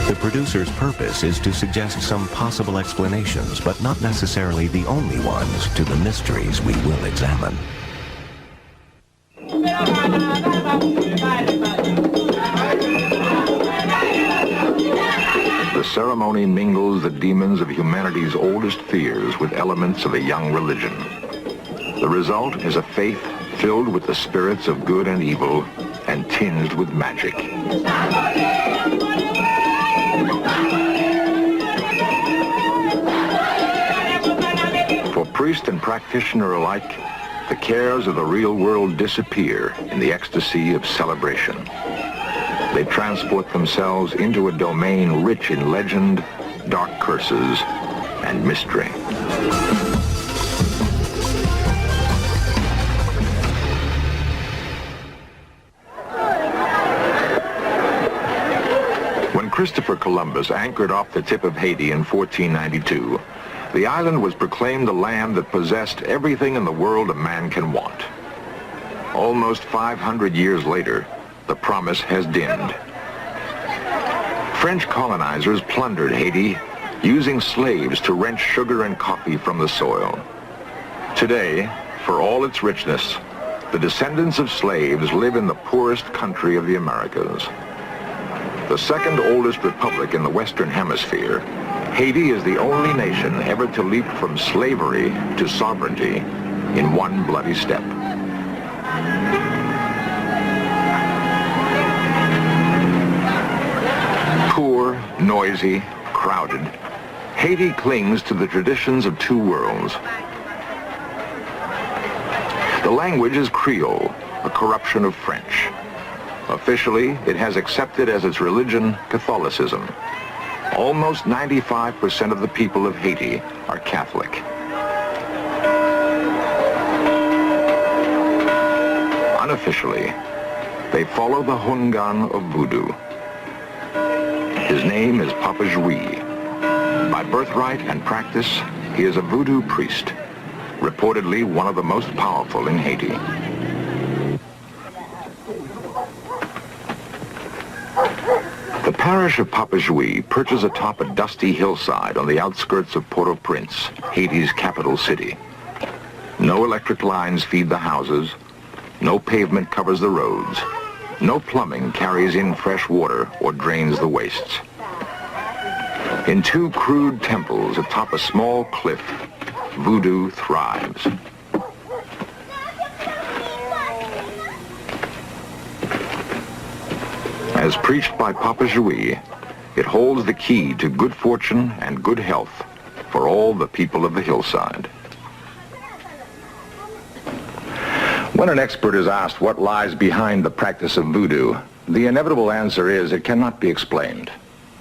The producer's purpose is to suggest some possible explanations, but not necessarily the only ones, to the mysteries we will examine. The ceremony mingles the demons of humanity's oldest fears with elements of a young religion. The result is a faith filled with the spirits of good and evil and tinged with magic. For priest and practitioner alike, the cares of the real world disappear in the ecstasy of celebration. They transport themselves into a domain rich in legend, dark curses, and mystery. When Christopher Columbus anchored off the tip of Haiti in 1492, the island was proclaimed the land that possessed everything in the world a man can want. Almost 500 years later, the promise has dimmed. French colonizers plundered Haiti, using slaves to wrench sugar and coffee from the soil. Today, for all its richness, the descendants of slaves live in the poorest country of the Americas. The second oldest republic in the Western Hemisphere, Haiti is the only nation ever to leap from slavery to sovereignty in one bloody step. Poor, noisy, crowded, Haiti clings to the traditions of two worlds. The language is Creole, a corruption of French. Officially, it has accepted as its religion Catholicism. Almost 95% of the people of Haiti are Catholic. Unofficially, they follow the Hungan of Voodoo. His name is Papa Jouy. By birthright and practice, he is a Voodoo priest, reportedly one of the most powerful in Haiti. The parish of Papa Jouy perches atop a dusty hillside on the outskirts of Port-au-Prince, Haiti's capital city. No electric lines feed the houses, no pavement covers the roads, no plumbing carries in fresh water or drains the wastes. In two crude temples atop a small cliff, Voodoo thrives. As preached by Papa Jouy, it holds the key to good fortune and good health for all the people of the hillside. When an expert is asked what lies behind the practice of voodoo, the inevitable answer is it cannot be explained.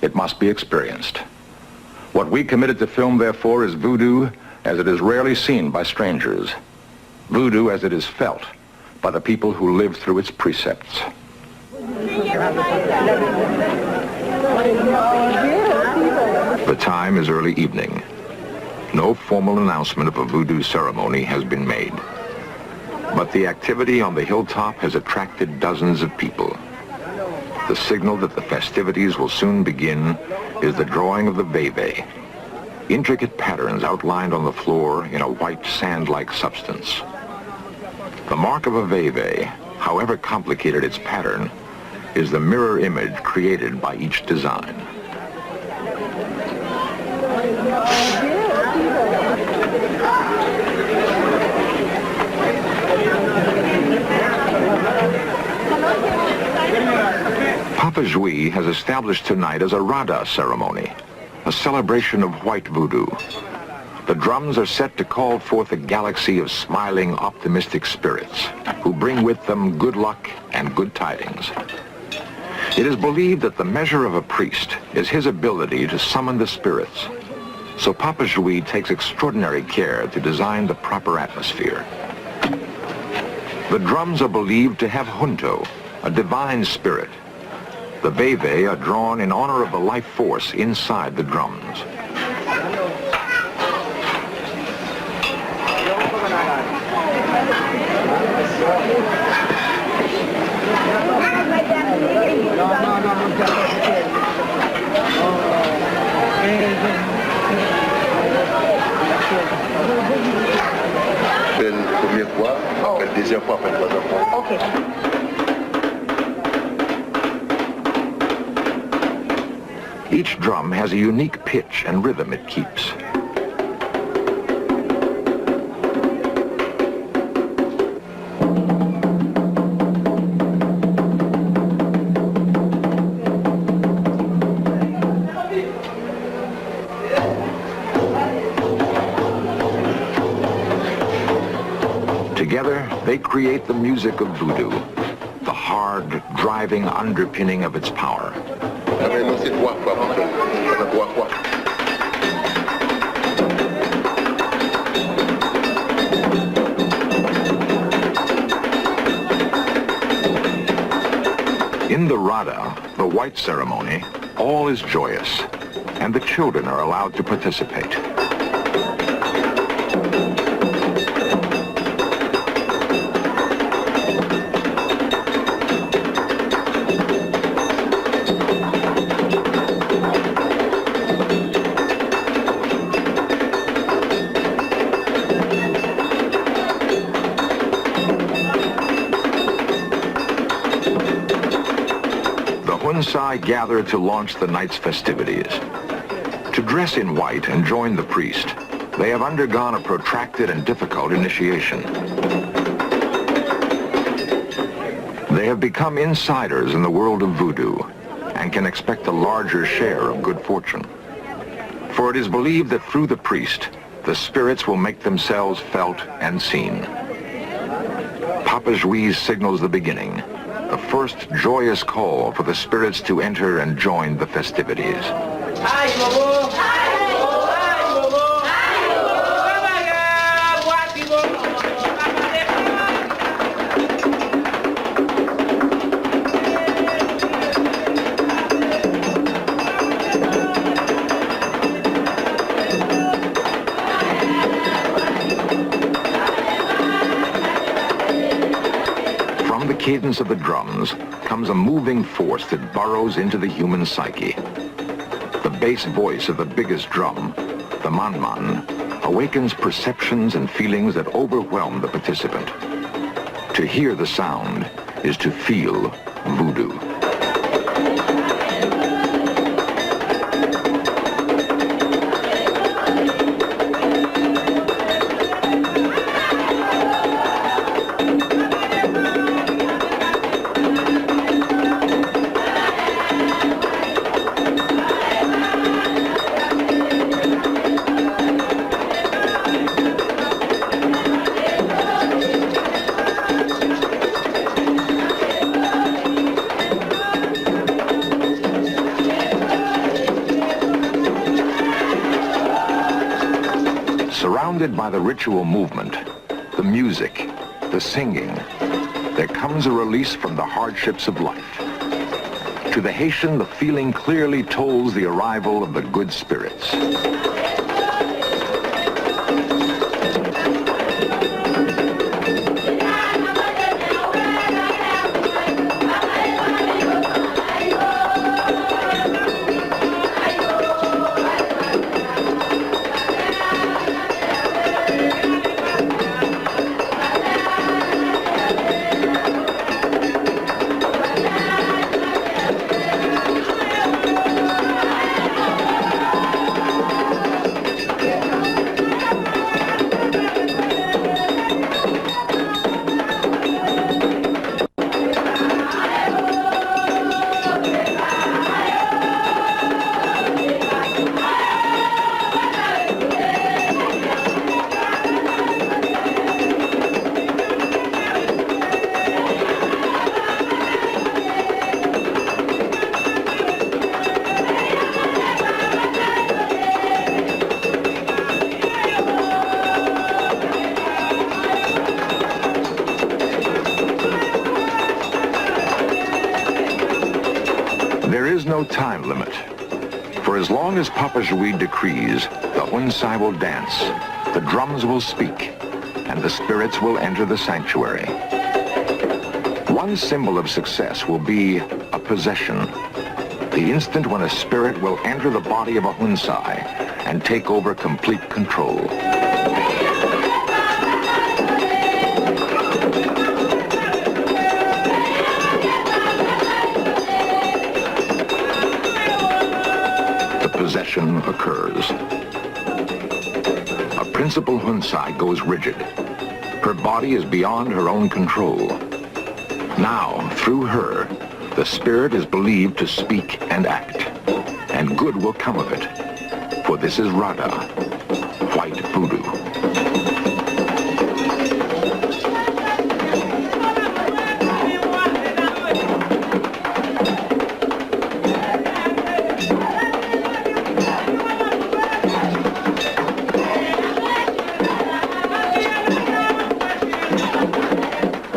It must be experienced. What we committed to film, therefore, is voodoo as it is rarely seen by strangers. Voodoo as it is felt by the people who live through its precepts. The time is early evening. No formal announcement of a voodoo ceremony has been made. But the activity on the hilltop has attracted dozens of people. The signal that the festivities will soon begin is the drawing of the veve, intricate patterns outlined on the floor in a white sand-like substance. The mark of a veve, however complicated its pattern, is the mirror image created by each design. Papa Jouy has established tonight as a Rada ceremony, a celebration of white voodoo. The drums are set to call forth a galaxy of smiling, optimistic spirits who bring with them good luck and good tidings. It is believed that the measure of a priest is his ability to summon the spirits. So Papa Jouy takes extraordinary care to design the proper atmosphere. The drums are believed to have junto, a divine spirit. The veve are drawn in honor of the life force inside the drums. plusieurs fois après le temps. Ok. Each drum has a unique pitch and rhythm it keeps. Together, they create the music of voodoo, the hard, driving underpinning of its power. In the Rada, the white ceremony, all is joyous, and the children are allowed to participate. Hunsai gather to launch the night's festivities. To dress in white and join the priest, they have undergone a protracted and difficult initiation. They have become insiders in the world of voodoo and can expect a larger share of good fortune. For it is believed that through the priest, the spirits will make themselves felt and seen. Papa Juiz signals the beginning, the first joyous call for the spirits to enter and join the festivities. From the cadence of the drums comes a moving force that burrows into the human psyche. The bass voice of the biggest drum, the manman, awakens perceptions and feelings that overwhelm the participant. To hear the sound is to feel voodoo. Surrounded by the ritual movement, the music, the singing, there comes a release from the hardships of life. To the Haitian, the feeling clearly tolls the arrival of the good spirits. There is no time limit. For as long as Papa Juiz decrees, the Hunsai will dance, the drums will speak, and the spirits will enter the sanctuary. One symbol of success will be a possession. The instant when a spirit will enter the body of a Hunsai and take over complete control. possession occurs. A principal Hunsai goes rigid. Her body is beyond her own control. Now, through her, the spirit is believed to speak and act, and good will come of it, for this is Rada, white voodoo.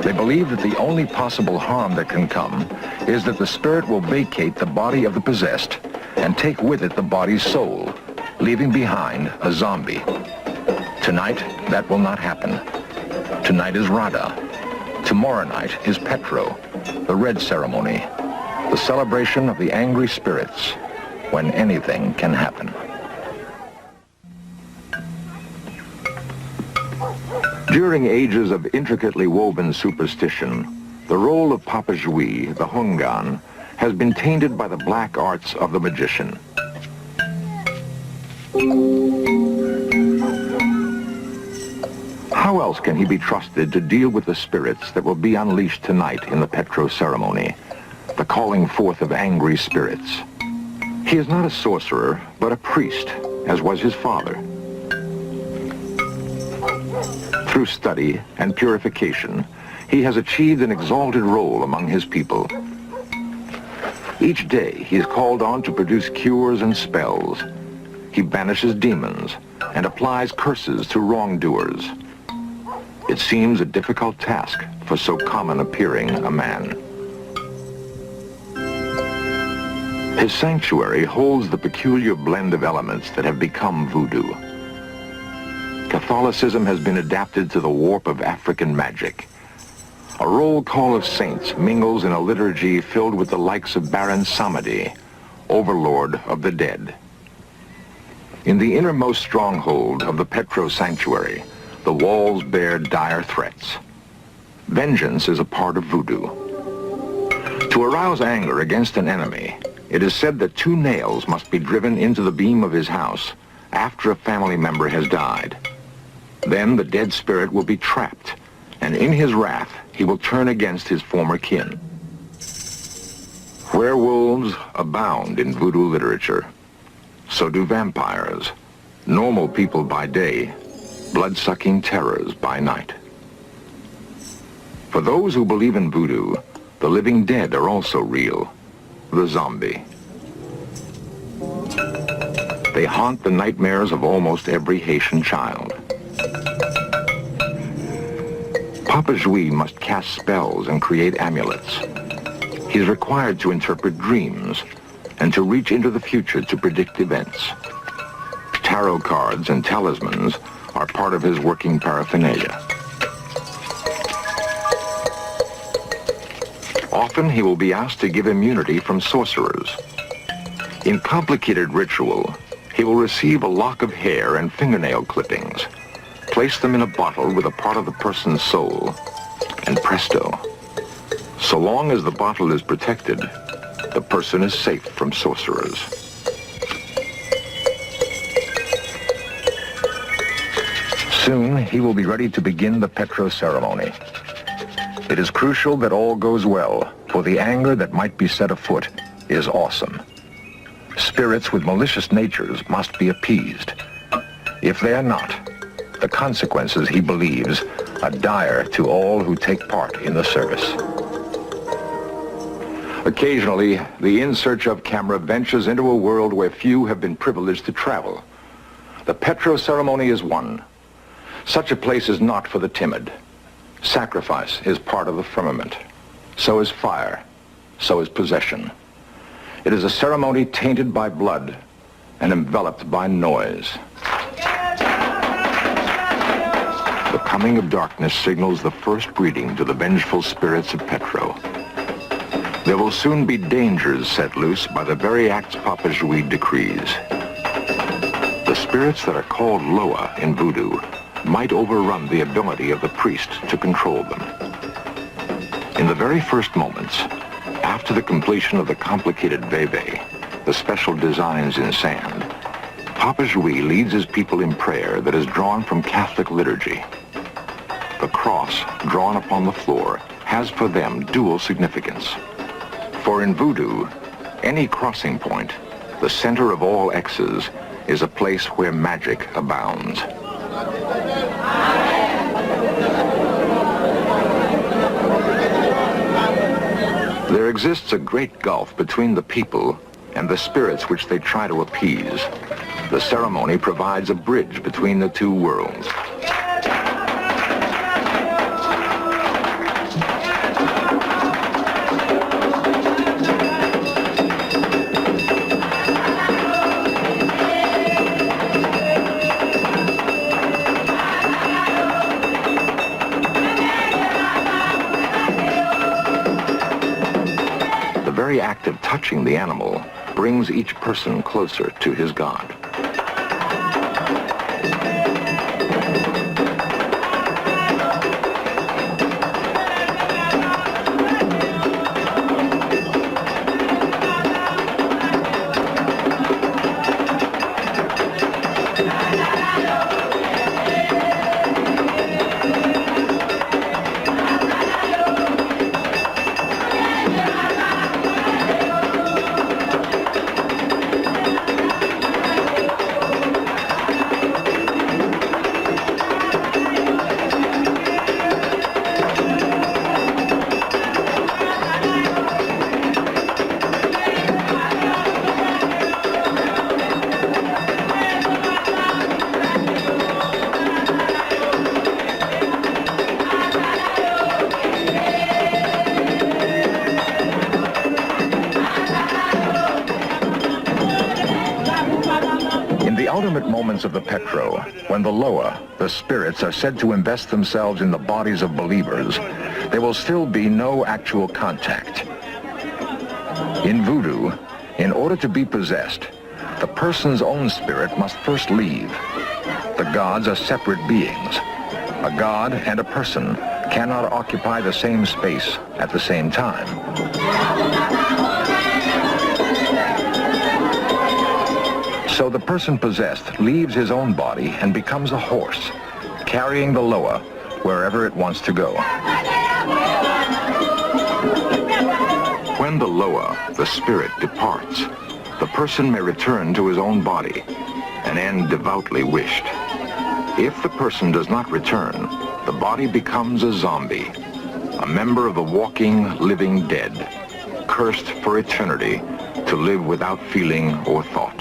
They believe that the only possible harm that can come is that the spirit will vacate the body of the possessed and take with it the body's soul, leaving behind a zombie. Tonight, that will not happen. Tonight is Rada. Tomorrow night is Petro, the red ceremony, the celebration of the angry spirits, when anything can happen. During ages of intricately woven superstition, the role of Papa Jui, the Hungan, has been tainted by the black arts of the magician. How else can he be trusted to deal with the spirits that will be unleashed tonight in the Petro ceremony, the calling forth of angry spirits? He is not a sorcerer, but a priest, as was his father. Through study and purification, he has achieved an exalted role among his people. Each day, he is called on to produce cures and spells. He banishes demons and applies curses to wrongdoers. It seems a difficult task for so common appearing a man. His sanctuary holds the peculiar blend of elements that have become voodoo. Catholicism has been adapted to the warp of African magic. A roll call of saints mingles in a liturgy filled with the likes of Baron Samedi, overlord of the dead. In the innermost stronghold of the Petro sanctuary, the walls bear dire threats. Vengeance is a part of voodoo. To arouse anger against an enemy, it is said that 2 nails must be driven into the beam of his house after a family member has died. Then the dead spirit will be trapped, and in his wrath, he will turn against his former kin. Werewolves abound in voodoo literature. So do vampires, normal people by day, blood-sucking terrors by night. For those who believe in voodoo, the living dead are also real, the zombie. They haunt the nightmares of almost every Haitian child. Papa Jui must cast spells and create amulets. He is required to interpret dreams and to reach into the future to predict events. Tarot cards and talismans are part of his working paraphernalia. Often he will be asked to give immunity from sorcerers. In complicated ritual, he will receive a lock of hair and fingernail clippings, place them in a bottle with a part of the person's soul, and presto. So long as the bottle is protected, the person is safe from sorcerers. Soon, he will be ready to begin the Petro ceremony. It is crucial that all goes well, for the anger that might be set afoot is awesome. Spirits with malicious natures must be appeased. If they are not, the consequences, he believes, are dire to all who take part in the service. Occasionally, the In Search Of camera ventures into a world where few have been privileged to travel. The Petro ceremony is one. Such a place is not for the timid. Sacrifice is part of the firmament. So is fire. So is possession. It is a ceremony tainted by blood and enveloped by noise. The coming of darkness signals the first greeting to the vengeful spirits of Petro. There will soon be dangers set loose by the very acts Papa Jui decrees. The spirits that are called Loa in voodoo might overrun the ability of the priest to control them. In the very first moments, after the completion of the complicated veve, the special designs in sand, Papa Jouy leads his people in prayer that is drawn from Catholic liturgy. The cross drawn upon the floor has for them dual significance. For in Voodoo, any crossing point, the center of all X's, is a place where magic abounds. There exists a great gulf between the people and the spirits which they try to appease. The ceremony provides a bridge between the two worlds. The very act of touching the animal brings each person closer to his God. Ultimate moments of the Petro, when the Loa, the spirits, are said to invest themselves in the bodies of believers, there will still be no actual contact. In Voodoo, in order to be possessed, the person's own spirit must first leave. The gods are separate beings. A god and a person cannot occupy the same space at the same time. So the person possessed leaves his own body and becomes a horse, carrying the Loa wherever it wants to go. When the Loa, the spirit, departs, the person may return to his own body, an end devoutly wished. If the person does not return, the body becomes a zombie, a member of the walking, living dead, cursed for eternity to live without feeling or thought.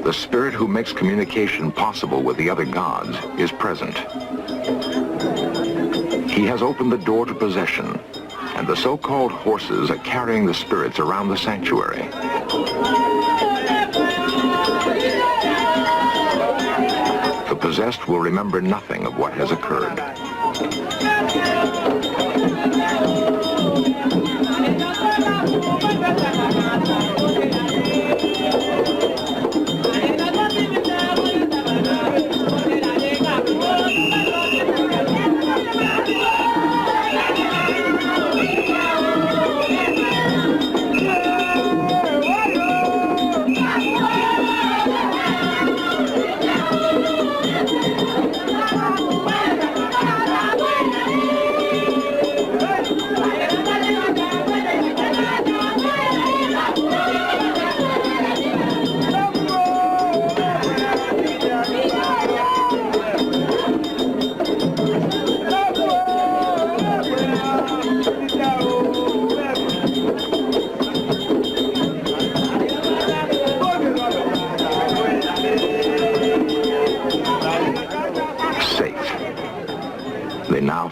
The spirit who makes communication possible with the other gods is present. He has opened the door to possession, and the so-called horses are carrying the spirits around the sanctuary. The possessed will remember nothing of what has occurred.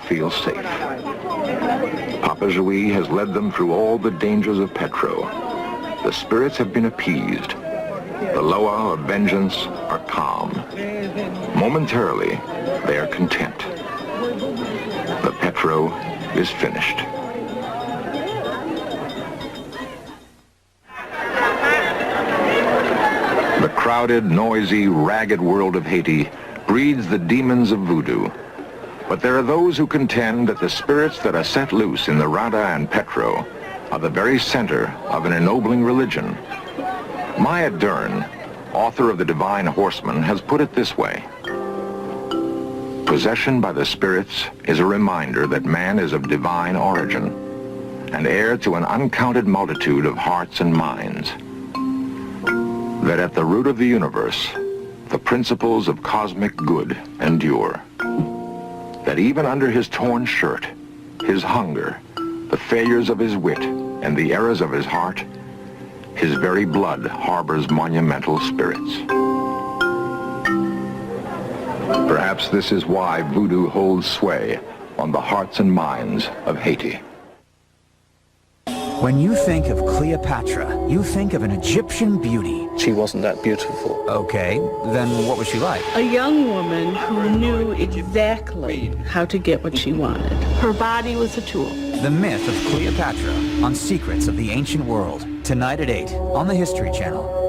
Feel safe. Papa Jouy has led them through all the dangers of Petro. The spirits have been appeased. The Loa of vengeance are calm. Momentarily, they are content. The Petro is finished. The crowded, noisy, ragged world of Haiti breeds the demons of voodoo. But there are those who contend that the spirits that are set loose in the Rada and Petro are the very center of an ennobling religion. Maya Dern, author of The Divine Horseman, has put it this way. Possession by the spirits is a reminder that man is of divine origin and heir to an uncounted multitude of hearts and minds. That at the root of the universe, the principles of cosmic good endure. That even under his torn shirt, his hunger, the failures of his wit, and the errors of his heart, his very blood harbors monumental spirits. Perhaps this is why voodoo holds sway on the hearts and minds of Haiti. When you think of Cleopatra, you think of an Egyptian beauty. She wasn't that beautiful. Okay, then what was she like? A young woman who knew exactly how to get what she wanted. Her body was a tool. The myth of Cleopatra on Secrets of the Ancient World. Tonight at 8 on the History Channel.